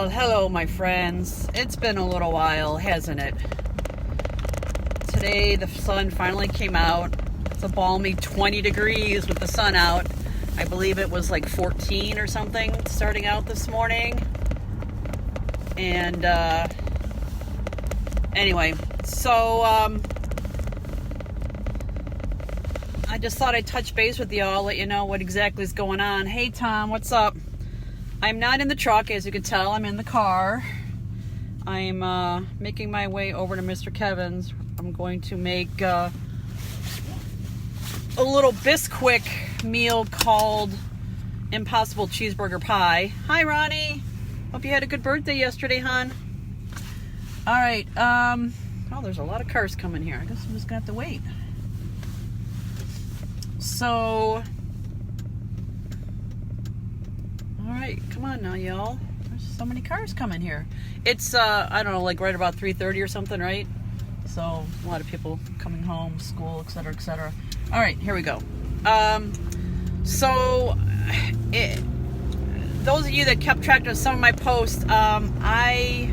Well, hello, my friends. It's been a little while, hasn't it? Today, the sun finally came out. It's a balmy 20 degrees with the sun out. I believe it was like 14 or something starting out this morning. And, anyway, so, I just thought I'd touch base with y'all, let you know what exactly is going on. Hey, Tom, what's up? I'm not in the truck, as you can tell. I'm in the car. I'm making my way over to Mr. Kevin's. I'm going to make a little Bisquick meal called Impossible Cheeseburger Pie. Hi, Ronnie. Hope you had a good birthday yesterday, hon. All right. Oh, there's a lot of cars coming here. I guess I'm just going to have to wait. So... Alright, come on now, y'all. There's so many cars coming here. It's, I don't know, like right about 3:30 or something, right? So, a lot of people coming home, school, etc., etc. Alright, here we go. Those of you that kept track of some of my posts, I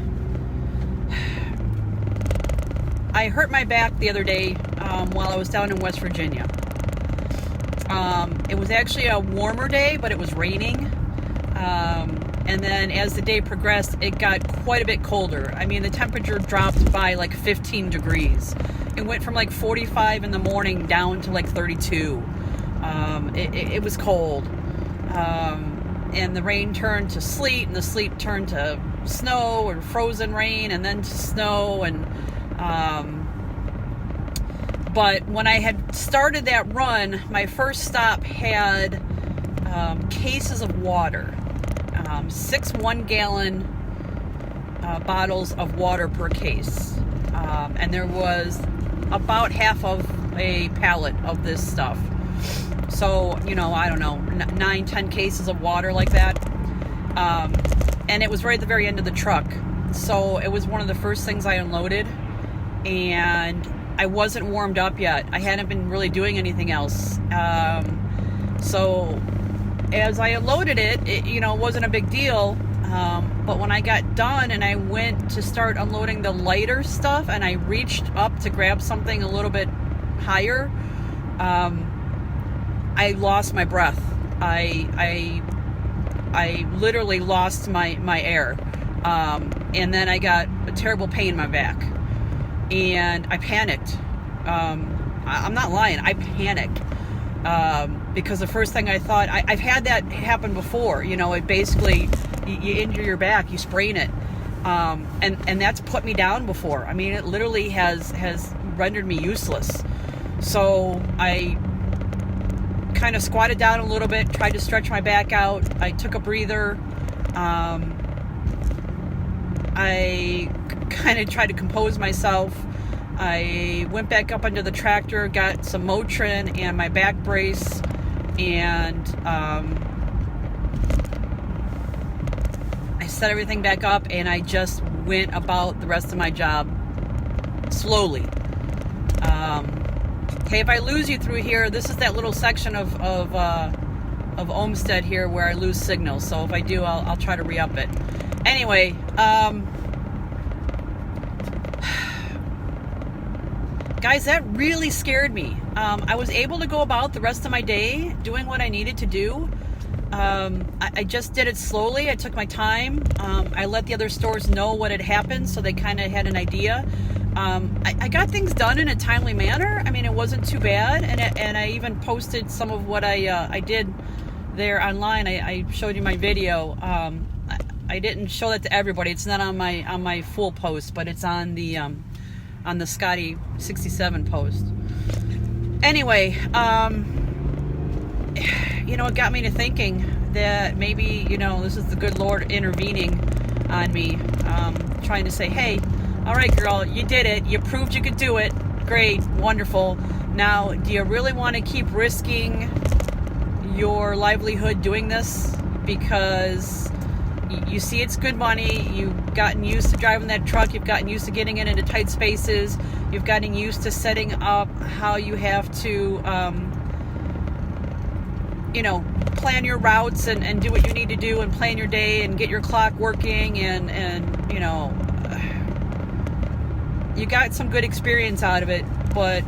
hurt my back the other day while I was down in West Virginia. It was actually a warmer day, but it was raining. And then as the day progressed, it got quite a bit colder. I mean, the temperature dropped by like 15 degrees. It went from like 45 in the morning down to like 32. It was cold. And the rain turned to sleet, and the sleet turned to snow or frozen rain, and then to snow. And but when I had started that run, my first stop had cases of water. 6 1-gallon bottles of water per case. And there was about half of a pallet of this stuff. So, you know, I don't know, 9-10 cases of water like that. And it was right at the very end of the truck. So it was one of the first things I unloaded. And I wasn't warmed up yet. I hadn't been really doing anything else. So as I unloaded it, you know, it wasn't a big deal. But when I got done and I went to start unloading the lighter stuff, and I reached up to grab something a little bit higher, I lost my breath. I literally lost my air. And then I got a terrible pain in my back. And I panicked. I'm not lying. I panicked. Because the first thing I thought, I've had that happen before. You know, it basically, you injure your back, you sprain it. And that's put me down before. I mean, it literally has rendered me useless. So I kind of squatted down a little bit, tried to stretch my back out. I took a breather. I kind of tried to compose myself. I went back up under the tractor, got some Motrin and my back brace, and I set everything back up, and I just went about the rest of my job slowly. Hey, if I lose you through here, this is that little section of Olmsted here where I lose signal. So if I do, I'll try to re-up it. Anyway, guys, that really scared me. I was able to go about the rest of my day doing what I needed to do. I just did it slowly. I took my time. I let the other stores know what had happened, so they kind of had an idea. I got things done in a timely manner. I mean, it wasn't too bad, and I even posted some of what I did there online. I showed you my video. I didn't show that to everybody. It's not on my full post, but it's on the Scotty 67 post. Anyway, you know, it got me to thinking that maybe, you know, this is the good Lord intervening on me, trying to say, hey, all right, girl, you did it. You proved you could do it. Great, wonderful. Now, do you really want to keep risking your livelihood doing this? Because you see it's good money. You've gotten used to driving that truck. You've gotten used to getting it into tight spaces. You've gotten used to setting up how you have to plan your routes and do what you need to do and plan your day and get your clock working and you got some good experience out of it, but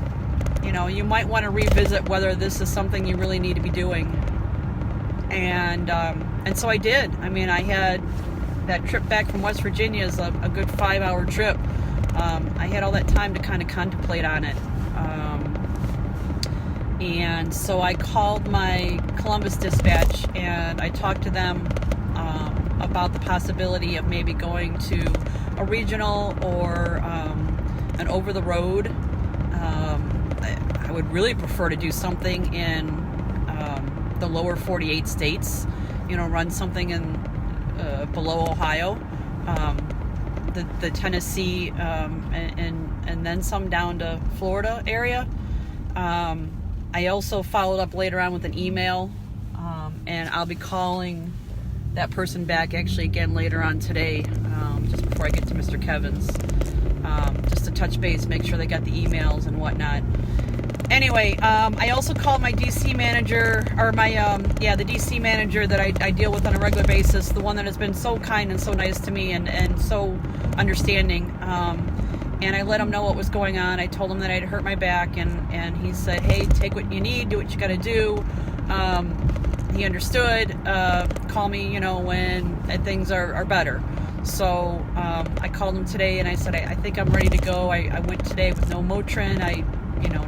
you might want to revisit whether this is something you really need to be doing. And so I did. I mean, I had that trip back from West Virginia is a good 5-hour trip. I had all that time to kind of contemplate on it. And so I called my Columbus dispatch and I talked to them about the possibility of maybe going to a regional or an over-the-road. I would really prefer to do something in the lower 48 states, run something in below Ohio, the Tennessee, and then some down to Florida area. I also followed up later on with an email, and I'll be calling that person back actually again later on today, just before I get to Mr. Kevin's, just to touch base, make sure they got the emails and whatnot. Anyway, I also called my DC manager, or the DC manager that I deal with on a regular basis, the one that has been so kind and so nice to me and so understanding. And I let him know what was going on. I told him that I'd hurt my back, and he said, hey, take what you need, do what you got to do. He understood. Call me, when things are better. So I called him today, and I said, I think I'm ready to go. I went today with no Motrin.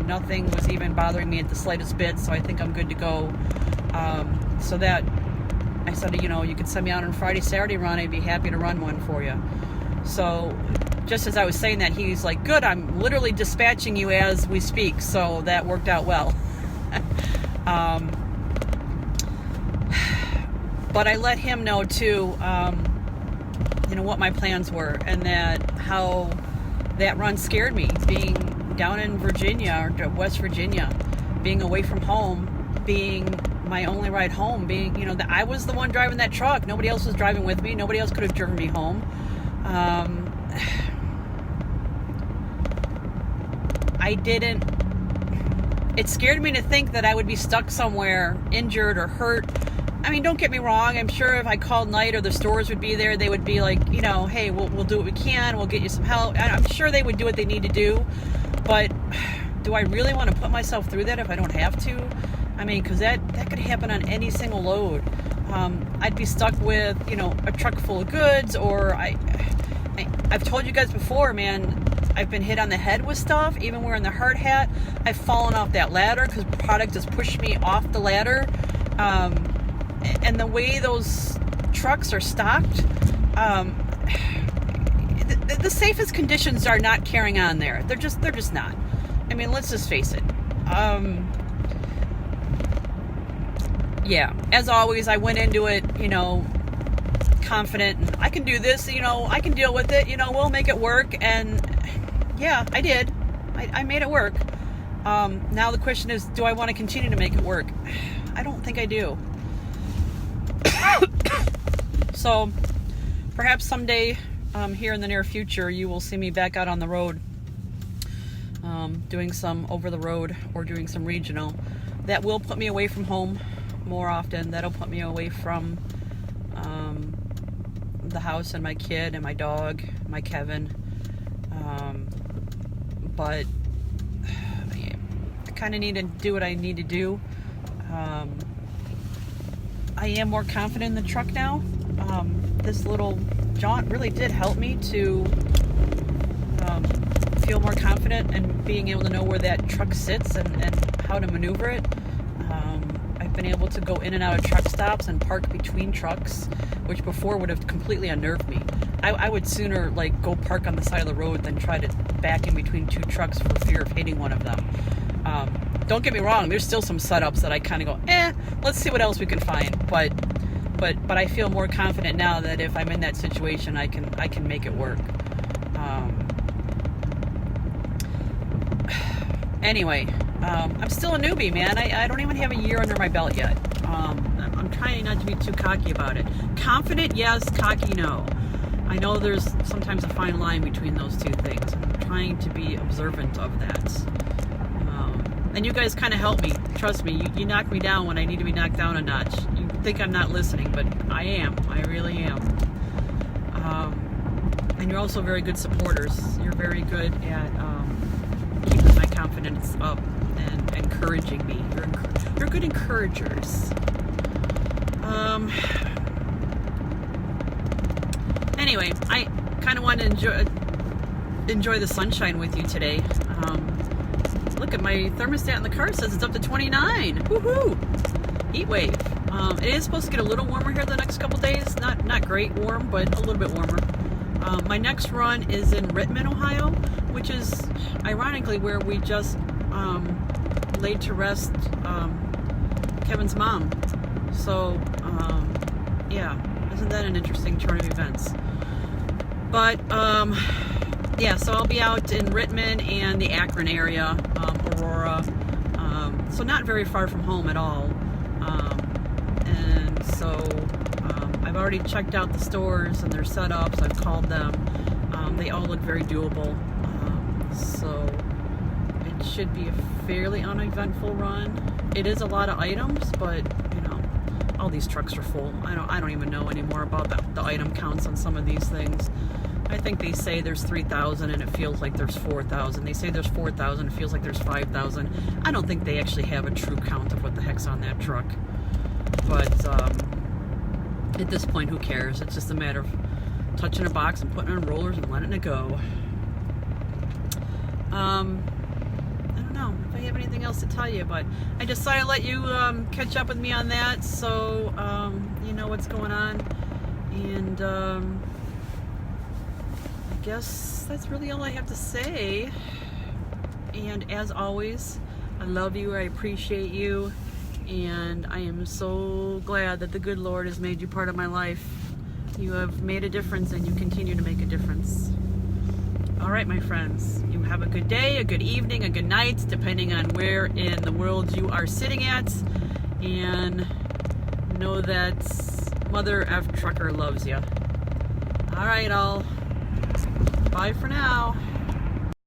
Nothing was even bothering me at the slightest bit, so I think I'm good to go. So that, I said, you could send me out on Friday, Saturday run. I'd be happy to run one for you. So just as I was saying that, he's like, good, I'm literally dispatching you as we speak. So that worked out well. But I let him know too, what my plans were, and that how that run scared me, being down in Virginia or West Virginia, being away from home, being my only ride home, being, that I was the one driving that truck. Nobody else was driving with me. Nobody else could have driven me home. It scared me to think that I would be stuck somewhere, injured or hurt. I mean, don't get me wrong. I'm sure if I called Knight or the stores would be there, they would be like, hey, we'll do what we can. We'll get you some help. And I'm sure they would do what they need to do. But do I really want to put myself through that if I don't have to? I mean, because that could happen on any single load. I'd be stuck with, a truck full of goods, or I've told you guys before, man, I've been hit on the head with stuff, even wearing the hard hat. I've fallen off that ladder because product has pushed me off the ladder. And the way those trucks are stocked, the safest conditions are not carrying on there. They're just not. I mean, let's just face it. Yeah, as always, I went into it, confident, and I can do this, I can deal with it, we'll make it work. And yeah, I did. I made it work. Now the question is, do I want to continue to make it work? I don't think I do. So perhaps someday here in the near future, you will see me back out on the road, doing some over the road or doing some regional. That will put me away from home more often. That'll put me away from the house and my kid and my dog, my Kevin. But I kind of need to do what I need to do. I am more confident in the truck now. This little jaunt really did help me to feel more confident and being able to know where that truck sits and how to maneuver it. I've been able to go in and out of truck stops and park between trucks, which before would have completely unnerved me. I would sooner go park on the side of the road than try to back in between two trucks for fear of hitting one of them. Don't get me wrong, there's still some setups that I kind of go, let's see what else we can find. But I feel more confident now that if I'm in that situation, I can make it work. Anyway, I'm still a newbie, man. I don't even have a year under my belt yet. I'm trying not to be too cocky about it. Confident, yes. Cocky, no. I know there's sometimes a fine line between those two things. I'm trying to be observant of that. And you guys kind of help me. Trust me, you knock me down when I need to be knocked down a notch. You think I'm not listening, but I am. I really am. And you're also very good supporters. You're very good at keeping my confidence up and encouraging me. You're good encouragers. Anyway, I kind of want to enjoy the sunshine with you today. Look at my thermostat in the car. It says it's up to 29. Woohoo! Heat wave. It is supposed to get a little warmer here the next couple days. Not great warm, but a little bit warmer. My next run is in Rittman, Ohio, which is ironically where we just laid to rest Kevin's mom. So, yeah, isn't that an interesting turn of events? But, yeah, so I'll be out in Rittman and the Akron area, Aurora, so not very far from home at all. And so I've already checked out the stores and their setups. I've called them. They all look very doable. So it should be a fairly uneventful run. It is a lot of items, but you know, all these trucks are full. I don't even know anymore about the item counts on some of these things. I think they say there's 3,000 and it feels like there's 4,000. They say there's 4,000, it feels like there's 5,000. I don't think they actually have a true count of what the heck's on that truck. But at this point, who cares? It's just a matter of touching a box and putting it on rollers and letting it go. I don't know if I have anything else to tell you, but I just thought I'd let you catch up with me on that, so you know what's going on. And I guess that's really all I have to say. And as always, I love you, I appreciate you, and I am so glad that the good Lord has made you part of my life. You have made a difference and you continue to make a difference. All right, my friends, you have a good day, a good evening, a good night, depending on where in the world you are sitting at, and know that Mother F Trucker loves you. All right, all. Bye for now.